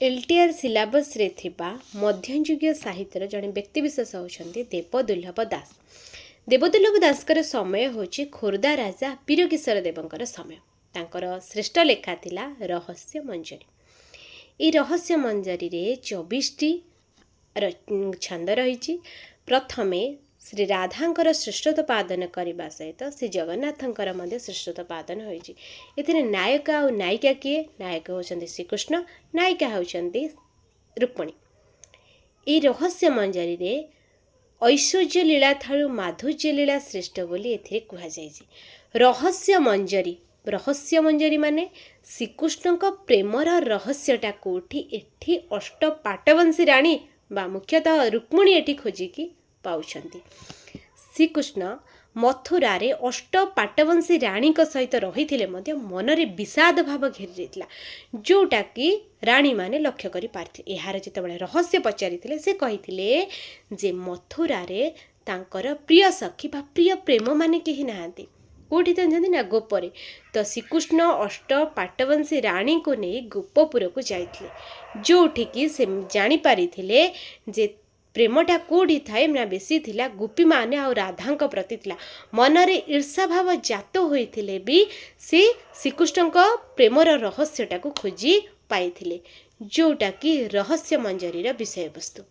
LTR syllabus रे थिबा मध्ययुगीय साहित्यर जड़े व्यक्तिशेष होती देवदुर्लभ दास। देवदुर्लभ दासकर समय होची खोर्धा राजा वीरकिशोर देवंकर समय। तांकर श्रेष्ठ लेखा थिला रहस्य मंजरी। ये रहस्य मंजरी रे 24टी छंद रही। प्रथमे श्री राधांकर श्रेष्ठत्व पादन करने सहित श्री जगन्नाथंकर मध्य श्रेष्ठत्व पादन होइछि। एथिरे नायक और नायिका किए? नायक होचंदी श्रीकृष्ण, नायिका होचंदी रुक्मिणी। ये रहस्य मंजरी रे ऐश्वर्य लीला ठारू माधुर्य लीला श्रेष्ठ बोली एथिरे कुहा जाइछि। रहस्य मंजरी माने श्रीकृष्ण प्रेमर रहस्यटा कोठी एठी अष्ट पाटवंशी राणी बा मुख्यतः रुक्मिणी एठी खोजिकी पाउछंती। श्रीकृष्ण मथुरा रे अष्ट पाटवंशी राणी सहित रही मनरे विषाद भाव घेरी जाइतिला, जोटा कि राणी माने लक्ष्य करि पारथिले। एहार जेतेबेले रहस्य पचारिथिले से कहिथिले जे मथुरा रे तांकर प्रिय सखी बा प्रिय प्रेम माने केही नाहांती। कोठी जानते ना? गोपरे। तो श्रीकृष्ण अष्ट पाटवंशी राणी को नहीं गोपपुर को जाइथिले, जोठिकी से जानी पारिथिले जे प्रेमटा कोड़ी थाए ना बेसी थिला गोपी माने आ राधा प्रति थिला। मनरे ईर्षा भाव जात होइथिले भी से श्रीकृष्ण प्रेमर रहस्यटा को खोजी पाइथिले, जोटा कि रहस्य मंजरीर विषय वस्तु।